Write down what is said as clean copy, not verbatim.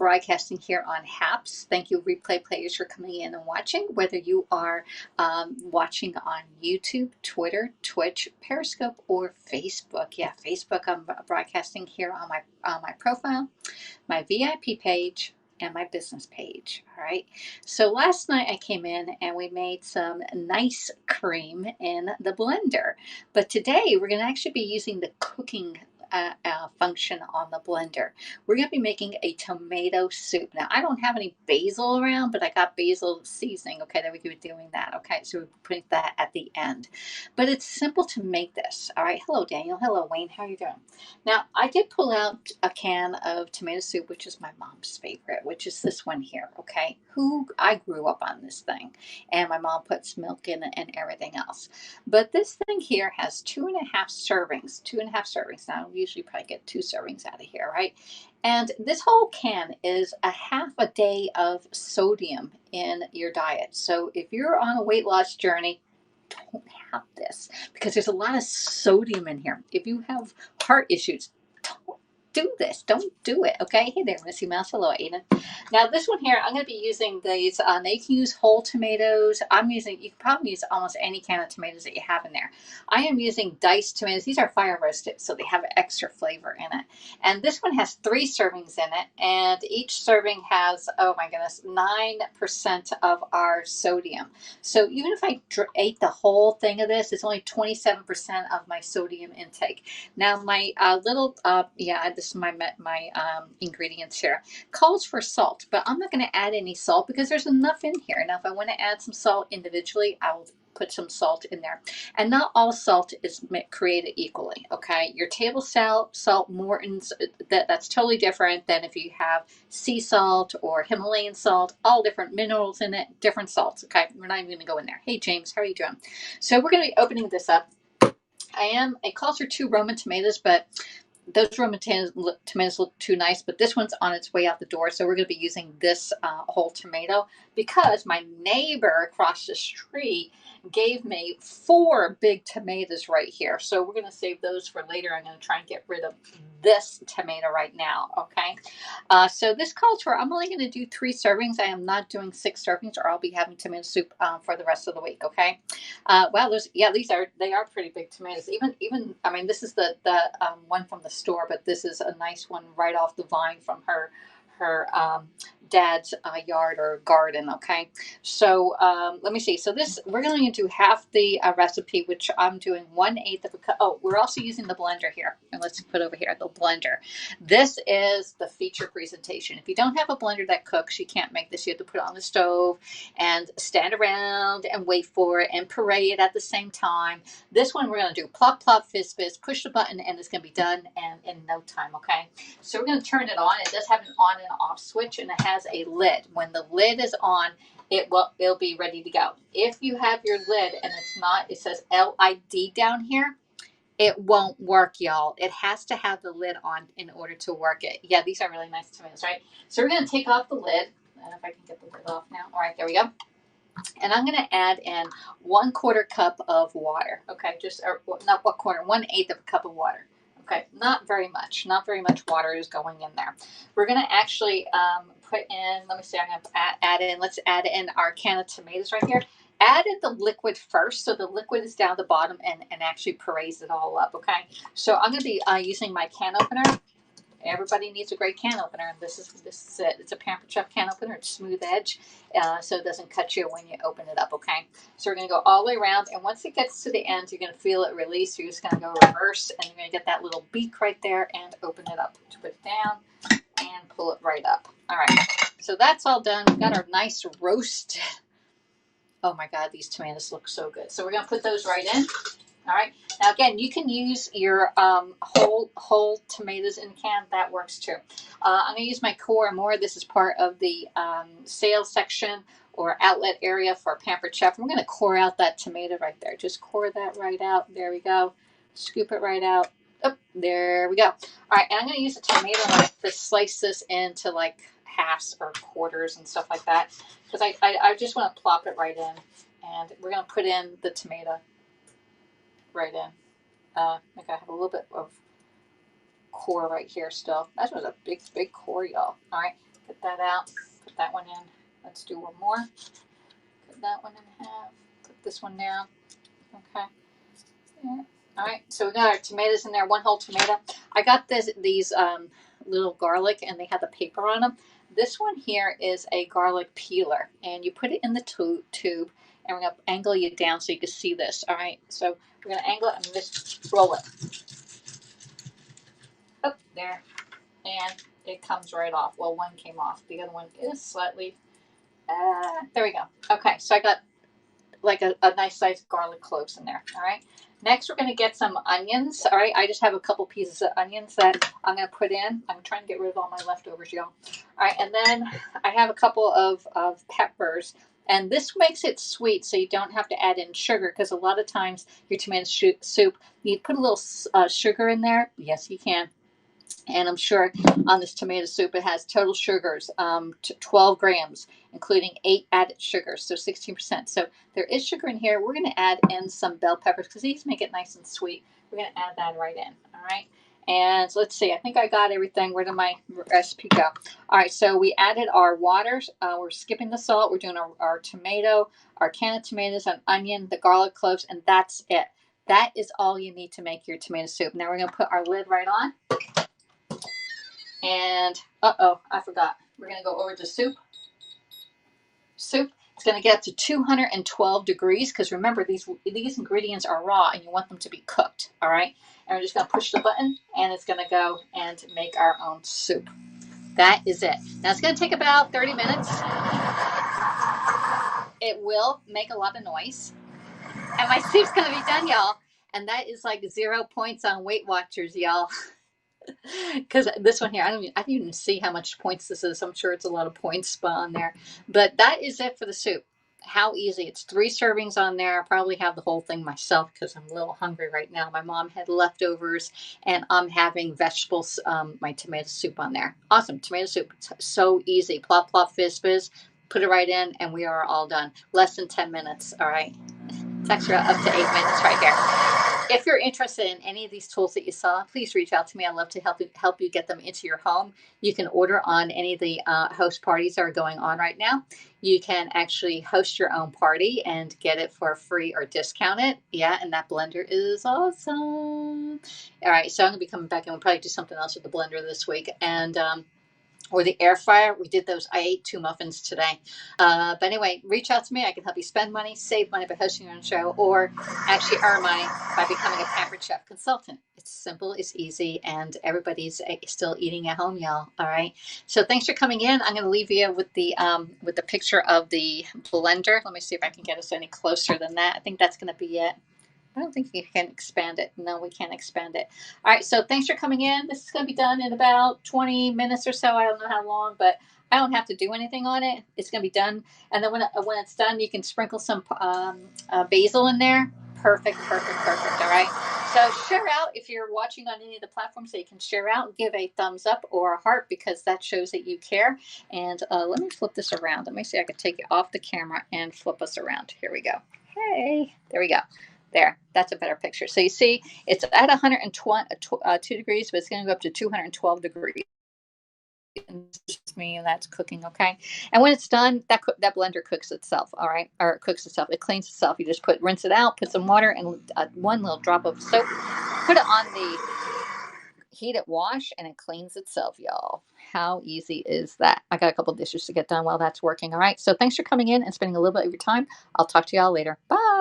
broadcasting here on HAPS. Thank you, replay players, for coming in and watching, whether you are watching on YouTube, Twitter, Twitch, Periscope, or Facebook. Yeah, Facebook, I'm broadcasting here on my profile, my VIP page, and my business page. All right. So last night I came in and we made some nice cream in the blender. But today we're going to actually be using the cooking function on the blender. We're going to be making a tomato soup. Now, I don't have any basil around, but I got basil seasoning, okay, that we could be doing that, okay? So we're putting that at the end. But it's simple to make this, all right? Hello, Daniel. Hello, Wayne. How are you doing? Now, I did pull out a can of tomato soup, which is my mom's favorite, which is this one here, okay? I grew up on this thing, and my mom puts milk in it and everything else. But this thing here has 2.5 servings, 2.5 servings. Now, I usually probably get 2 servings out of here, right? And this whole can is a half a day of sodium in your diet. So if you're on a weight loss journey, don't have this because there's a lot of sodium in here. If you have heart issues, don't do this. Don't do it. Okay. Hey there, Missy Mouse. Hello, Aiden. Now this one here, I'm going to be using these. Now you can use whole tomatoes. You can probably use almost any can of tomatoes that you have in there. I am using diced tomatoes. These are fire roasted, so they have extra flavor in it. And this one has 3 servings in it, and each serving has, oh my goodness, 9% of our sodium. So even if I ate the whole thing of this, it's only 27% of my sodium intake. Now my this is my ingredients here. Calls for salt, but I'm not going to add any salt because there's enough in here. Now if I want to add some salt individually, I'll put some salt in there. And not all salt is created equally, okay? Your table salt, Morton's, that's totally different than if you have sea salt or Himalayan salt, all different minerals in it, different salts, okay? We're not even going to go in there. Hey, James, how are you doing? So we're going to be opening this up. It calls for 2 Roman tomatoes, but those Roman tomatoes look too nice, but this one's on its way out the door. So we're going to be using this whole tomato because my neighbor across the street gave me 4 big tomatoes right here. So we're going to save those for later. I'm going to try and get rid of this tomato right now. Okay. So this calls for, I'm only going to do 3 servings. I am not doing 6 servings or I'll be having tomato soup for the rest of the week. Okay. Wow. They are pretty big tomatoes. Even, I mean, this is the one from the store, but this is a nice one right off the vine from her dad's yard or garden. Okay, so let me see. So we're going to do half the recipe, which I'm doing 1/8 of a cup. Oh, we're also using the blender here, and let's put over here the blender. This is the feature presentation. If you don't have a blender that cooks, you can't make this. You have to put it on the stove and stand around and wait for it and parade it at the same time. This one we're going to do plop, plop, fizz, fizz, push the button, and it's going to be done and in no time, okay? So we're going to turn it on. It does have an on and off switch, and it has a lid. When the lid is on, it'll be ready to go. If you have your lid and it's not, it says LID down here, it won't work, y'all. It has to have the lid on in order to work it. Yeah, these are really nice tomatoes, right? So we're going to take off the lid. I don't know if I can get the lid off now. All right, there we go. And I'm going to add in 1/4 cup of water. Okay, not 1/4, 1/8 of a cup of water. Okay, not very much. Not very much water is going in there. We're going to actually put in, let me see, I'm going to let's add in our can of tomatoes right here. Add in the liquid first, so the liquid is down the bottom and actually parades it all up, okay? So I'm going to be using my can opener. Everybody needs a great can opener, and this is it. It's a Pampered Chef can opener. It's smooth edge, so it doesn't cut you when you open it up, okay? So we're going to go all the way around, and once it gets to the end, you're going to feel it release. You're just going to go reverse, and you're going to get that little beak right there and open it up. Put it down and pull it right up. All right, so that's all done. We've got our nice roast. Oh, my God, these tomatoes look so good. So we're going to put those right in. All right. Now, again, you can use your whole tomatoes in a can. That works too. I'm going to use my core more. This is part of the sales section or outlet area for Pampered Chef. I'm going to core out that tomato right there. Just core that right out. There we go. Scoop it right out. Oh, there we go. All right. And I'm going to use a tomato knife to slice this into like halves or quarters and stuff like that because I just want to plop it right in. And we're going to put in the tomato right in. Like I have a little bit of core right here still. That was a big core, y'all. All right, Put that out. Put that one in. Let's do one more. Put that one in half. Put this one down. Okay. Yeah. All right. So we got our tomatoes in there. One whole tomato. I got these little garlic, and they have the paper on them. This one here is a garlic peeler, and you put it in the tube, and we're gonna angle you down so you can see this. All right. So we're gonna angle it and just roll it. Oh, there, and it comes right off. Well, one came off. The other one is slightly. There we go. Okay. So I got like a nice sized garlic cloves in there. All right. Next, we're going to get some onions. All right. I just have a couple pieces of onions that I'm going to put in. I'm trying to get rid of all my leftovers, y'all. All right. And then I have a couple of peppers. And this makes it sweet, so you don't have to add in sugar, because a lot of times your tomato soup, you put a little sugar in there. Yes, you can. And I'm sure on this tomato soup it has total sugars, 12 grams, including 8 added sugars, so 16%. So there is sugar in here. We're going to add in some bell peppers because these make it nice and sweet. We're going to add that right in. All right. And so let's see. I think I got everything. Where did my recipe go? All right. So we added our waters. We're skipping the salt. We're doing our tomato, our can of tomatoes, an onion, the garlic cloves, and that's it. That is all you need to make your tomato soup. Now we're going to put our lid right on. And, I forgot. We're going to go over to soup. It's going to get to 212 degrees because remember, these ingredients are raw and you want them to be cooked, all right? And we're just going to push the button and it's going to go and make our own soup. That is it. Now, it's going to take about 30 minutes. It will make a lot of noise. And my soup's going to be done, y'all. And that is like 0 points on Weight Watchers, y'all. Because this one here, I don't even see how much points this is. I'm sure it's a lot of points on there. But that is it for the soup. How easy. It's 3 servings on there. I probably have the whole thing myself because I'm a little hungry right now. My mom had leftovers and I'm having vegetables, my tomato soup on there. Awesome. Tomato soup. It's so easy. Plop, plop, fizz, fizz. Put it right in and we are all done. Less than 10 minutes. All right. It's actually up to 8 minutes right here. If you're interested in any of these tools that you saw, please reach out to me. I'd love to help you get them into your home. You can order on any of the host parties that are going on right now. You can actually host your own party and get it for free or discount it. Yeah, and that blender is awesome. All right, so I'm going to be coming back and we'll probably do something else with the blender this week. And or the air fryer. We did those. I ate 2 muffins today. But anyway, reach out to me. I can help you spend money, save money by hosting your own show, or actually earn money by becoming a Pampered Chef consultant. It's simple, it's easy, and everybody's still eating at home, y'all. All right. So thanks for coming in. I'm going to leave you with the picture of the blender. Let me see if I can get us any closer than that. I think that's going to be it. I don't think you can expand it. No, we can't expand it. All right, so thanks for coming in. This is going to be done in about 20 minutes or so. I don't know how long, but I don't have to do anything on it. It's going to be done. And then when it's done, you can sprinkle some basil in there. Perfect. All right. So share out if you're watching on any of the platforms that you can share out. Give a thumbs up or a heart because that shows that you care. And let me flip this around. Let me see if I can take it off the camera and flip us around. Here we go. Hey, there we go. There, that's a better picture. So you see, it's at 102 degrees, but it's going to go up to 212 degrees. And that's cooking, okay? And when it's done, that blender cooks itself, all right? Or it cooks itself. It cleans itself. You just rinse it out, put some water, and 1 little drop of soap. Put it on the heated wash, and it cleans itself, y'all. How easy is that? I got a couple dishes to get done while that's working, all right? So thanks for coming in and spending a little bit of your time. I'll talk to y'all later. Bye.